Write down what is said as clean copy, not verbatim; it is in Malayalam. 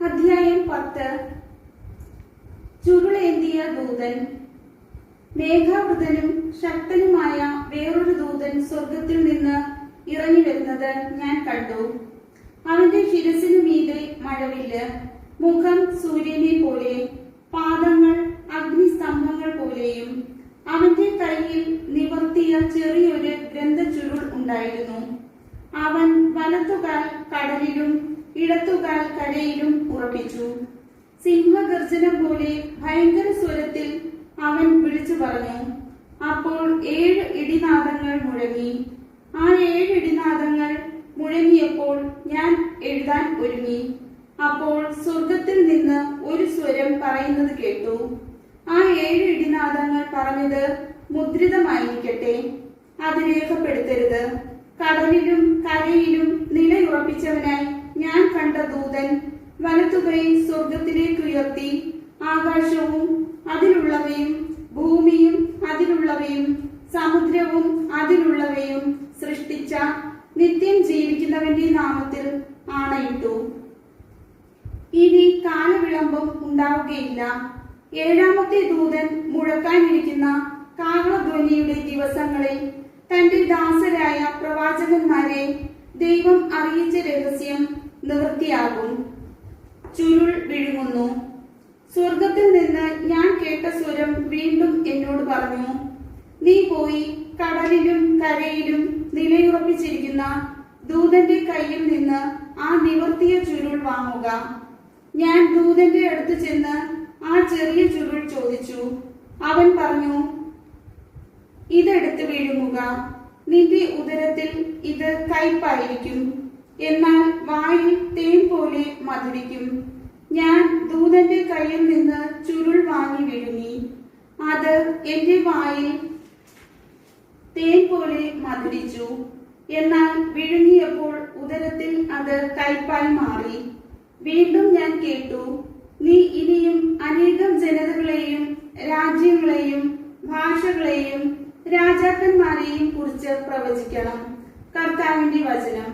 അധ്യായം 10. ചുരുളേന്തിയ ദൂതൻ. മേഘാവൃതനും ശക്തനുമായ വേറൊരു ദൂതൻ സ്വർഗത്തിൽ നിന്ന് ഇറങ്ങി വരുന്നത് ഞാൻ കണ്ടു. അവന്റെ ശിരസിനു മീതെ മഴവില്ല്, മുഖം സൂര്യനെ പോലെ, പാദങ്ങൾ അഗ്നിസ്തംഭങ്ങൾ പോലെയും. അവന്റെ കയ്യിൽ നിവർത്തിയ ചെറിയൊരു ഗ്രന്ഥചുരുൾ ഉണ്ടായിരുന്നു. അവൻ വലത്തുകാൽ കടലിലും ഇടത്തുകാൽ കരയിലും ഉറപ്പിച്ചു. സിംഹഗർജനം പോലെ ഭയങ്കര സ്വരത്തിൽ അവൻ വിളിച്ചു പറഞ്ഞു. അപ്പോൾ 7 ഇടിനാദങ്ങൾ മുഴങ്ങി. ആ 7 ഇടിനാദങ്ങൾ മുഴങ്ങിയപ്പോൾ ഞാൻ എഴുതാൻ ഒരുങ്ങി. അപ്പോൾ സ്വർഗത്തിൽ നിന്ന് ഒരു സ്വരം പറയുന്നത് കേട്ടു. ആ 7 ഇടിനാദങ്ങൾ പറഞ്ഞത്, മുദ്രിതമായിരിക്കട്ടെ, അത് രേഖപ്പെടുത്തരുത്. കടലിലും കരയിലും നിലയുറപ്പിച്ചവനായി ഞാൻ കണ്ട ദൂതൻ വലത്തുകൈ സ്വർഗത്തിലേക്ക് ഉയർത്തി ആകാശവും അതിലുള്ളവയും ഭൂമിയും അതിലുള്ളവയും സമുദ്രവും അതിലുള്ളവയും സൃഷ്ടിച്ച നിത്യം ജീവിക്കുന്നവന്റെ നാമത്തിൽ ആണയിട്ടു. ഇനി കാലവിളംബം ഉണ്ടാവുകയില്ല. 7-ാമത്തെ ദൂതൻ മുഴക്കാനിരിക്കുന്ന കാഹളധ്വനിയുടെ ദിവസങ്ങളിൽ തന്റെ ദാസരായ പ്രവാചകന്മാരെ ദൈവം അറിയിച്ച രഹസ്യം നിവൃത്തിയാകും. ചുരുൾ വിഴുങ്ങുന്നു. സ്വർഗത്തിൽ നിന്ന് ഞാൻ കേട്ട സ്വരം വീണ്ടും എന്നോട് പറഞ്ഞു, നീ പോയി കടലിലും കരയിലും നിലയുറപ്പിച്ചിരിക്കുന്ന ദൂതന്റെ കയ്യിൽ നിന്ന് ആ നിവർത്തിയ ചുരുൾ വാങ്ങുക. ഞാൻ ദൂതന്റെ അടുത്ത് ചെന്ന് ആ ചെറിയ ചുരുൾ ചോദിച്ചു. അവൻ പറഞ്ഞു, ഇതെടുത്ത് വിഴുങ്ങുക. നിന്റെ ഉദരത്തിൽ ഇത് കയ്പായിരിക്കും, എന്നാൽ വായിൽ തേൻ പോലെ മധുരിക്കും. ഞാൻ ദൂതന്റെ കയ്യിൽ നിന്ന് ചുരുൾ വാങ്ങി വിഴുങ്ങി. അത് എന്റെ വായിൽ തേൻ പോലെ മധുരിച്ചു, എന്നാൽ വിഴുങ്ങിയപ്പോൾ ഉദരത്തിൽ അത് കയ്പായി മാറി. വീണ്ടും ഞാൻ കേട്ടു, നീ ഇനിയും അനേകം ജനതകളെയും രാജ്യങ്ങളെയും ഭാഷകളെയും രാജാക്കന്മാരെയും കുറിച്ച് പ്രവചിക്കണം. കർത്താവിന്റെ വചനം.